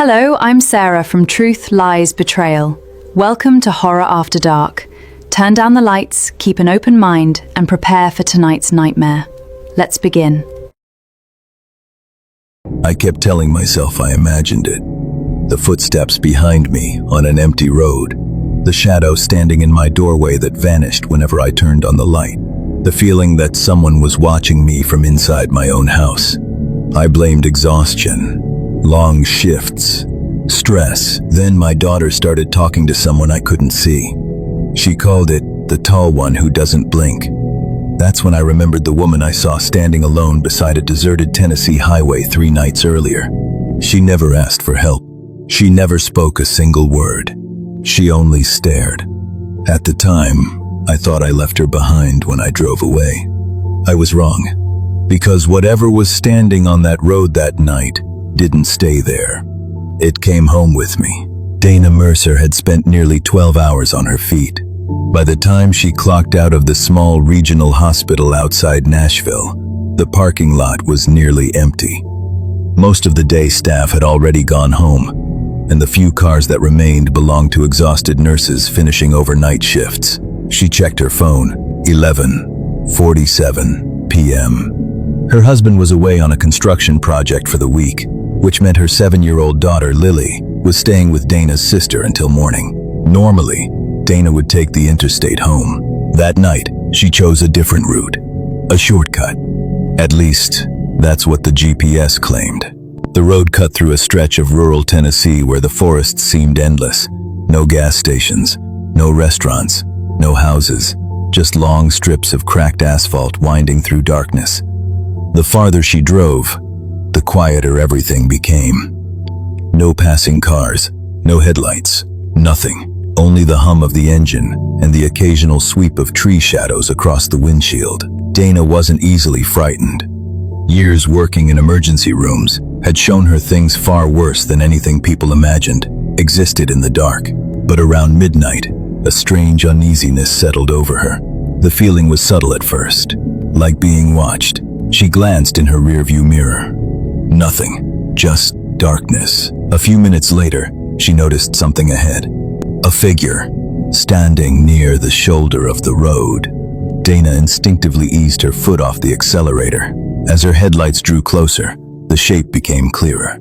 Hello, I'm Sarah from Truth, Lies, Betrayal. Welcome to Horror After Dark. Turn down the lights, keep an open mind, and prepare for tonight's nightmare. Let's begin. I kept telling myself I imagined it. The footsteps behind me on an empty road. The shadow standing in my doorway that vanished whenever I turned on the light. The feeling that someone was watching me from inside my own house. I blamed exhaustion, long shifts, stress. Then my daughter started talking to someone I couldn't see. She called it the tall one who doesn't blink. That's when I remembered the woman I saw standing alone beside a deserted Tennessee highway 3 nights earlier. She never asked for help. She never spoke a single word. She only stared. At the time, I thought I left her behind when I drove away. I was wrong, because whatever was standing on that road that night didn't stay there. It came home with me. Dana Mercer had spent nearly 12 hours on her feet. By the time she clocked out of the small regional hospital outside Nashville, the parking lot was nearly empty. Most of the day staff had already gone home, and the few cars that remained belonged to exhausted nurses finishing overnight shifts. She checked her phone, 11:47 p.m. Her husband was away on a construction project for the week, which meant her 7-year-old daughter, Lily, was staying with Dana's sister until morning. Normally, Dana would take the interstate home. That night, she chose a different route, a shortcut. At least, that's what the GPS claimed. The road cut through a stretch of rural Tennessee where the forests seemed endless. No gas stations, no restaurants, no houses, just long strips of cracked asphalt winding through darkness. The farther she drove, the quieter everything became. No passing cars, no headlights, nothing. Only the hum of the engine and the occasional sweep of tree shadows across the windshield. Dana wasn't easily frightened. Years working in emergency rooms had shown her things far worse than anything people imagined existed in the dark. But around midnight, a strange uneasiness settled over her. The feeling was subtle at first, like being watched. She glanced in her rearview mirror. Nothing, just darkness. A few minutes later, she noticed something ahead. A figure, standing near the shoulder of the road. Dana instinctively eased her foot off the accelerator. As her headlights drew closer, the shape became clearer.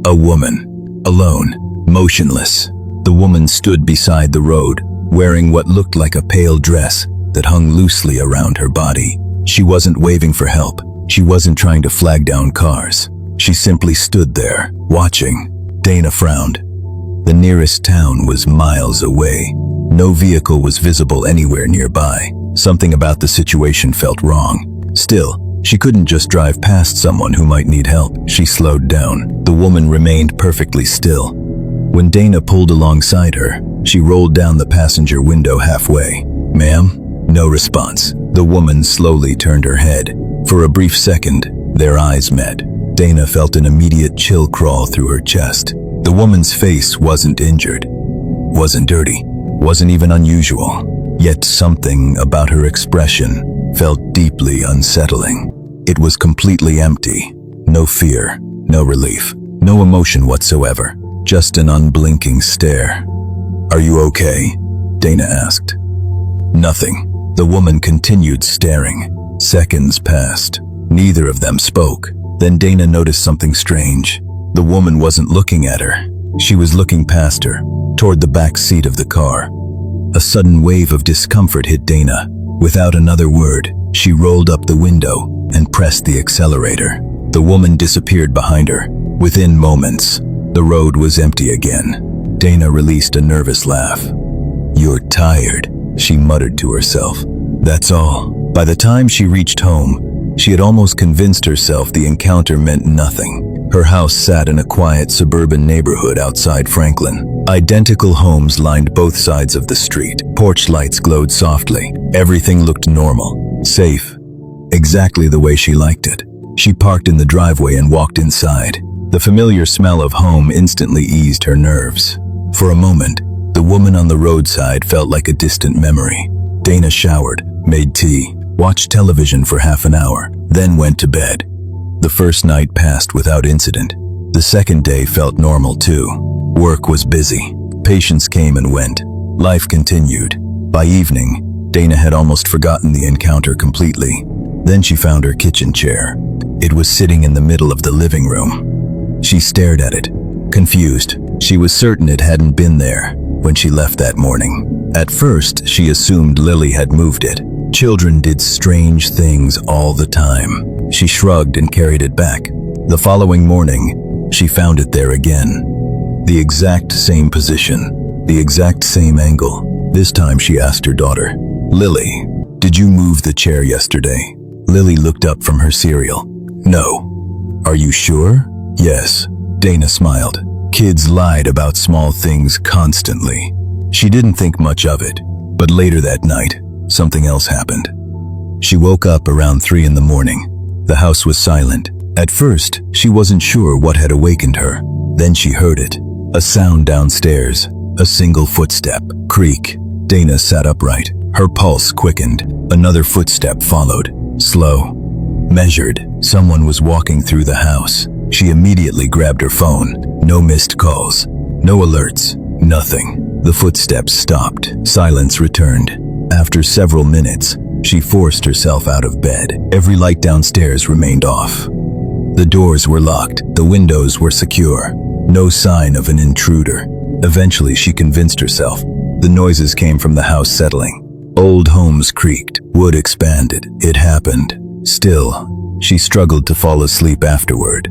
A woman, alone, motionless. The woman stood beside the road, wearing what looked like a pale dress that hung loosely around her body. She wasn't waving for help. She wasn't trying to flag down cars. She simply stood there, watching. Dana frowned. The nearest town was miles away. No vehicle was visible anywhere nearby. Something about the situation felt wrong. Still, she couldn't just drive past someone who might need help. She slowed down. The woman remained perfectly still. When Dana pulled alongside her, she rolled down the passenger window halfway. "Ma'am?" No response. The woman slowly turned her head. For a brief second, their eyes met. Dana felt an immediate chill crawl through her chest. The woman's face wasn't injured, wasn't dirty, wasn't even unusual. Yet something about her expression felt deeply unsettling. It was completely empty. No fear, no relief, no emotion whatsoever. Just an unblinking stare. "Are you okay?" Dana asked. Nothing. The woman continued staring. Seconds passed. Neither of them spoke. Then Dana noticed something strange. The woman wasn't looking at her. She was looking past her, toward the back seat of the car. A sudden wave of discomfort hit Dana. Without another word, she rolled up the window and pressed the accelerator. The woman disappeared behind her. Within moments, the road was empty again. Dana released a nervous laugh. "You're tired," she muttered to herself. That's all. By the time she reached home, she had almost convinced herself the encounter meant nothing. Her house sat in a quiet suburban neighborhood outside Franklin. Identical homes lined both sides of the street. Porch lights glowed softly. Everything looked normal, safe, exactly the way she liked it. She parked in the driveway and walked inside. The familiar smell of home instantly eased her nerves. For a moment, the woman on the roadside felt like a distant memory. Dana showered, made tea, watched television for half an hour, then went to bed. The first night passed without incident. The second day felt normal too. Work was busy. Patients came and went. Life continued. By evening, Dana had almost forgotten the encounter completely. Then she found her kitchen chair. It was sitting in the middle of the living room. She stared at it, confused. She was certain it hadn't been there when she left that morning. At first, she assumed Lily had moved it. Children did strange things all the time. She shrugged and carried it back. The following morning, she found it there again. The exact same position, the exact same angle. This time she asked her daughter, "Lily, did you move the chair yesterday?" Lily looked up from her cereal. "No." "Are you sure?" "Yes." Dana smiled. Kids lied about small things constantly. She didn't think much of it, but later that night, something else happened. She woke up around 3 in the morning. The house was silent. At first, she wasn't sure what had awakened her. Then she heard it. A sound downstairs. A single footstep. Creak. Dana sat upright. Her pulse quickened. Another footstep followed. Slow. Measured. Someone was walking through the house. She immediately grabbed her phone. No missed calls. No alerts. Nothing. The footsteps stopped. Silence returned. After several minutes, she forced herself out of bed. Every light downstairs remained off. The doors were locked. The windows were secure. No sign of an intruder. Eventually, she convinced herself. The noises came from the house settling. Old homes creaked. Wood expanded. It happened. Still, she struggled to fall asleep afterward.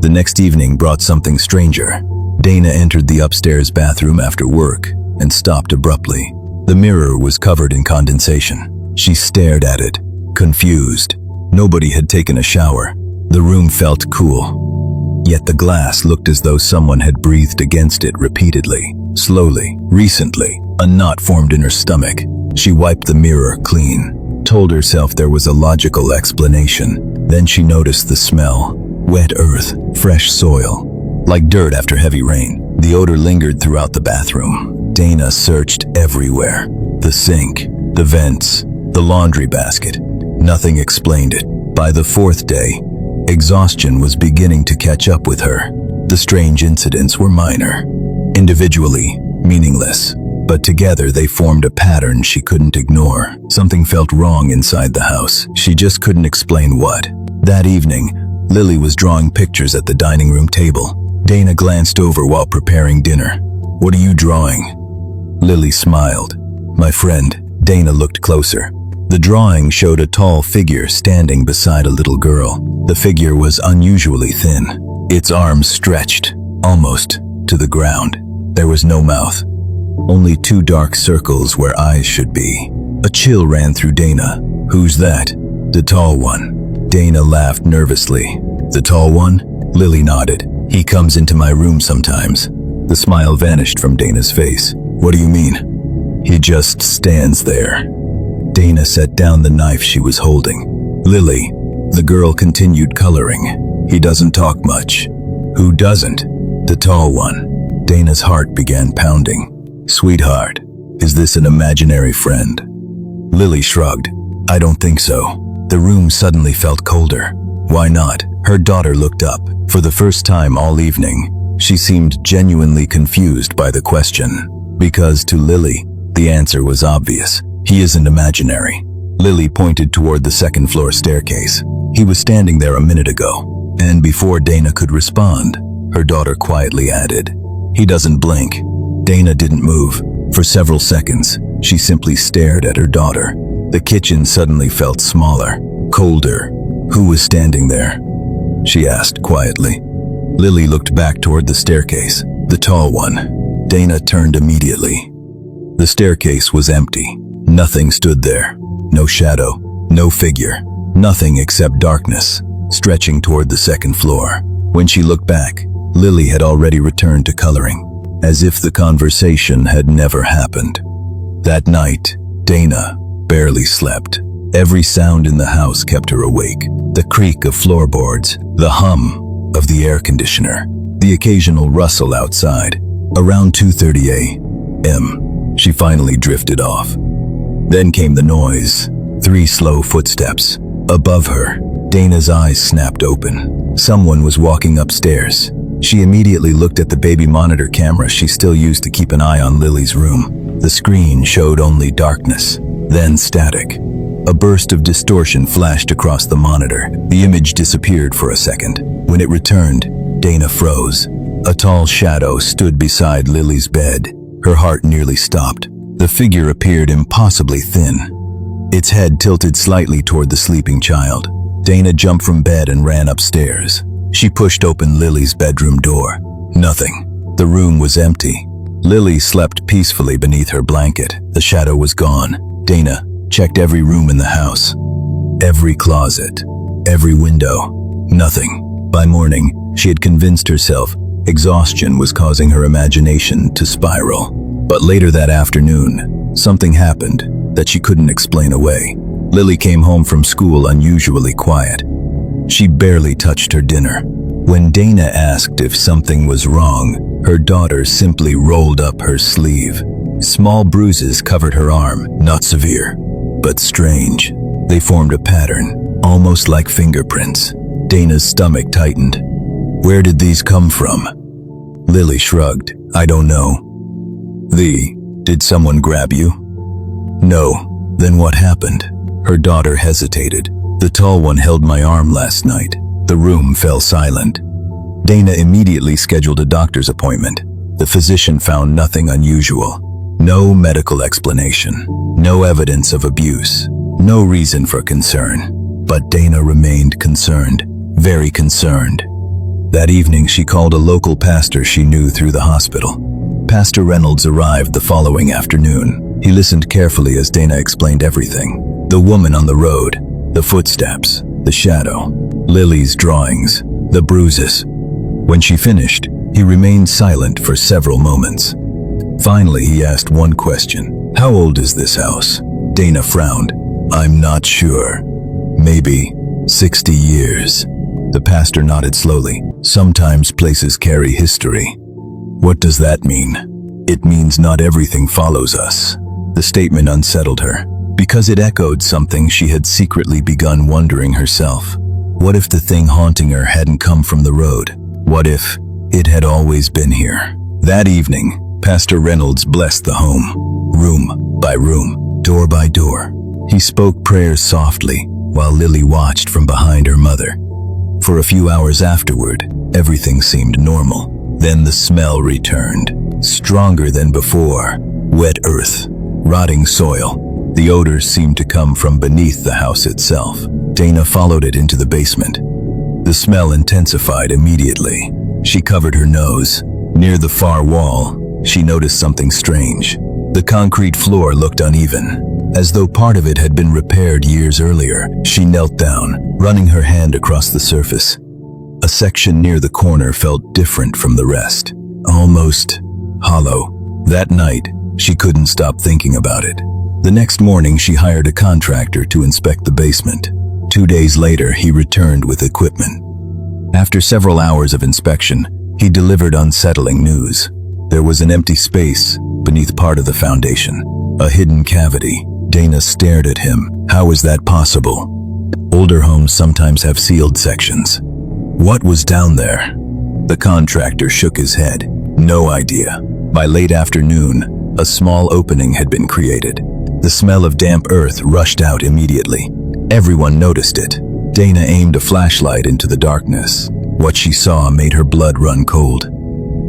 The next evening brought something stranger. Dana entered the upstairs bathroom after work and stopped abruptly. The mirror was covered in condensation. She stared at it, confused. Nobody had taken a shower. The room felt cool. Yet the glass looked as though someone had breathed against it repeatedly. Slowly, recently, a knot formed in her stomach. She wiped the mirror clean, told herself there was a logical explanation. Then she noticed the smell. Wet earth, fresh soil, like dirt after heavy rain. The odor lingered throughout the bathroom. Dana searched everywhere. The sink, the vents, the laundry basket. Nothing explained it. By the 4th day, exhaustion was beginning to catch up with her. The strange incidents were minor, individually meaningless, but together they formed a pattern she couldn't ignore. Something felt wrong inside the house. She just couldn't explain what. That evening, Lily was drawing pictures at the dining room table. Dana glanced over while preparing dinner. "What are you drawing?" Lily smiled. "My friend." Dana looked closer. The drawing showed a tall figure standing beside a little girl. The figure was unusually thin. Its arms stretched, almost, to the ground. There was no mouth. Only 2 dark circles where eyes should be. A chill ran through Dana. "Who's that?" "The tall one." Dana laughed nervously. "The tall one?" Lily nodded. "He comes into my room sometimes." The smile vanished from Dana's face. "What do you mean?" "He just stands there." Dana set down the knife she was holding. "Lily," the girl continued coloring. "He doesn't talk much." "Who doesn't?" "The tall one." Dana's heart began pounding. "Sweetheart, is this an imaginary friend?" Lily shrugged. "I don't think so." The room suddenly felt colder. "Why not?" Her daughter looked up. For the first time all evening, she seemed genuinely confused by the question. Because to Lily, the answer was obvious. He isn't imaginary. Lily pointed toward the second-floor staircase. He was standing there a minute ago. And before Dana could respond, her daughter quietly added, "He doesn't blink." Dana didn't move. For several seconds, she simply stared at her daughter. The kitchen suddenly felt smaller, colder. "Who was standing there?" she asked quietly. Lily looked back toward the staircase. "The tall one." Dana turned immediately. The staircase was empty. Nothing stood there. No shadow, no figure, nothing except darkness, stretching toward the second floor. When she looked back, Lily had already returned to coloring, as if the conversation had never happened. That night, Dana barely slept. Every sound in the house kept her awake. The creak of floorboards, the hum of the air conditioner, the occasional rustle outside. Around 2:30 a.m., she finally drifted off. Then came the noise. 3 slow footsteps. Above her, Dana's eyes snapped open. Someone was walking upstairs. She immediately looked at the baby monitor camera she still used to keep an eye on Lily's room. The screen showed only darkness, then static. A burst of distortion flashed across the monitor. The image disappeared for a second. When it returned, Dana froze. A tall shadow stood beside Lily's bed. Her heart nearly stopped. The figure appeared impossibly thin, its head tilted slightly toward the sleeping child. Dana jumped from bed and ran upstairs. She pushed open Lily's bedroom door. Nothing. The room was empty. Lily slept peacefully beneath her blanket. The shadow was gone. Dana checked every room in the house. Every closet. Every window. Nothing. By morning, she had convinced herself exhaustion was causing her imagination to spiral. But later that afternoon, something happened that she couldn't explain away. Lily came home from school unusually quiet. She barely touched her dinner. When Dana asked if something was wrong, her daughter simply rolled up her sleeve. Small bruises covered her arm, not severe, but strange. They formed a pattern, almost like fingerprints. Dana's stomach tightened. Where did these come from? Lily shrugged. I don't know. Did someone grab you? No. Then what happened? Her daughter hesitated. The tall one held my arm last night. The room fell silent. Dana immediately scheduled a doctor's appointment. The physician found nothing unusual. No medical explanation. No evidence of abuse. No reason for concern. But Dana remained concerned. Very concerned. That evening she called a local pastor she knew through the hospital. Pastor Reynolds arrived the following afternoon. He listened carefully as Dana explained everything. The woman on the road, the footsteps, the shadow, Lily's drawings, the bruises. When she finished, he remained silent for several moments. Finally, he asked one question. How old is this house? Dana frowned. I'm not sure. Maybe 60 years. The pastor nodded slowly. Sometimes places carry history. What does that mean? It means not everything follows us. The statement unsettled her, because it echoed something she had secretly begun wondering herself. What if the thing haunting her hadn't come from the road? What if it had always been here? That evening, Pastor Reynolds blessed the home, room by room, door by door. He spoke prayers softly, while Lily watched from behind her mother. For a few hours afterward, everything seemed normal. Then the smell returned, stronger than before. Wet earth, rotting soil. The odors seemed to come from beneath the house itself. Dana followed it into the basement. The smell intensified immediately. She covered her nose. Near the far wall, she noticed something strange. The concrete floor looked uneven, as though part of it had been repaired years earlier. She knelt down, running her hand across the surface. A section near the corner felt different from the rest, almost hollow. That night, she couldn't stop thinking about it. The next morning, she hired a contractor to inspect the basement. 2 days later, he returned with equipment. After several hours of inspection, he delivered unsettling news. There was an empty space beneath part of the foundation, a hidden cavity. Dana stared at him. How is that possible? Older homes sometimes have sealed sections. What was down there? The contractor shook his head. No idea. By late afternoon, a small opening had been created. The smell of damp earth rushed out immediately. Everyone noticed it. Dana aimed a flashlight into the darkness. What she saw made her blood run cold.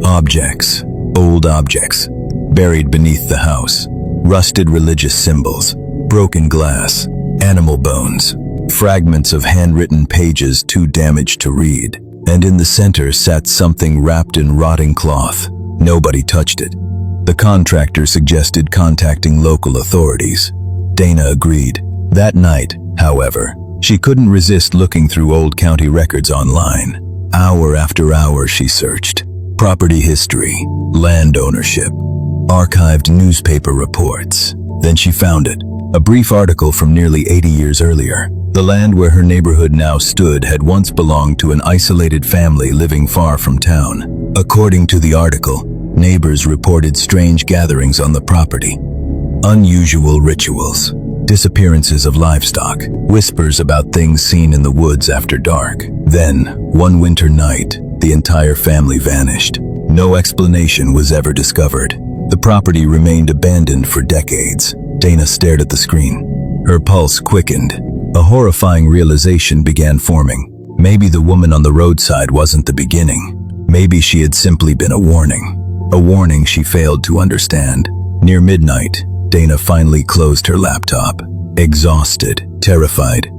Objects, old objects, buried beneath the house. Rusted religious symbols, broken glass, animal bones, fragments of handwritten pages too damaged to read. And in the center sat something wrapped in rotting cloth. Nobody touched it. The contractor suggested contacting local authorities. Dana agreed. That night, however, she couldn't resist looking through old county records online. Hour after hour she searched. Property history, land ownership, archived newspaper reports. Then she found it. A brief article from nearly 80 years earlier. The land where her neighborhood now stood had once belonged to an isolated family living far from town. According to the article, neighbors reported strange gatherings on the property. Unusual rituals, disappearances of livestock, whispers about things seen in the woods after dark. Then, one winter night, the entire family vanished. No explanation was ever discovered. The property remained abandoned for decades. Dana stared at the screen. Her pulse quickened. A horrifying realization began forming. Maybe the woman on the roadside wasn't the beginning. Maybe she had simply been a warning. A warning she failed to understand. Near midnight, Dana finally closed her laptop. Exhausted, terrified,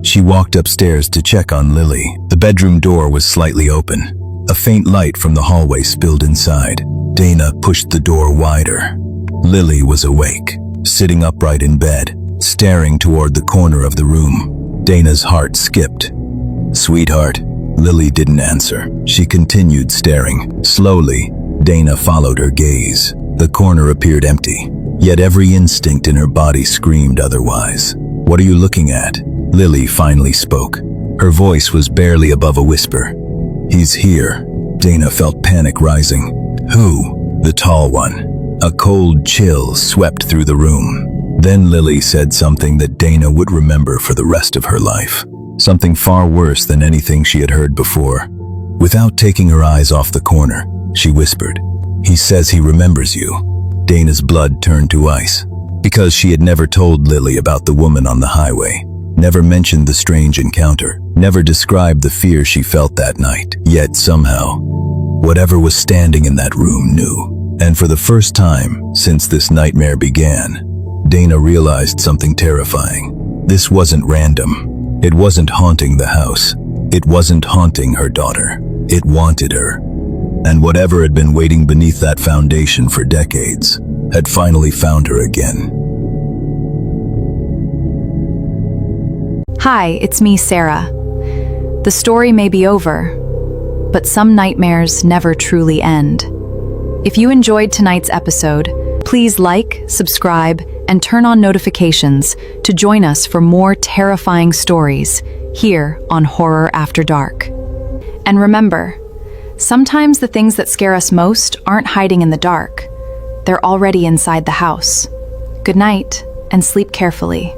she walked upstairs to check on Lily. The bedroom door was slightly open. A faint light from the hallway spilled inside. Dana pushed the door wider. Lily was awake, sitting upright in bed, staring toward the corner of the room. Dana's heart skipped. "Sweetheart." Lily didn't answer. She continued staring. Slowly, Dana followed her gaze. The corner appeared empty, yet every instinct in her body screamed otherwise. "What are you looking at?" Lily finally spoke. Her voice was barely above a whisper. "He's here." Dana felt panic rising. "Who?" "The tall one." A cold chill swept through the room. Then Lily said something that Dana would remember for the rest of her life. Something far worse than anything she had heard before. Without taking her eyes off the corner, she whispered, "He says he remembers you." Dana's blood turned to ice. Because she had never told Lily about the woman on the highway, never mentioned the strange encounter, never described the fear she felt that night. Yet somehow, whatever was standing in that room knew. And for the first time since this nightmare began, Dana realized something terrifying. This wasn't random. It wasn't haunting the house. It wasn't haunting her daughter. It wanted her. And whatever had been waiting beneath that foundation for decades had finally found her again. Hi, it's me, Sarah. The story may be over, but some nightmares never truly end. If you enjoyed tonight's episode, please like, subscribe, and turn on notifications to join us for more terrifying stories here on Horror After Dark. And remember, sometimes the things that scare us most aren't hiding in the dark. They're already inside the house. Good night, and sleep carefully.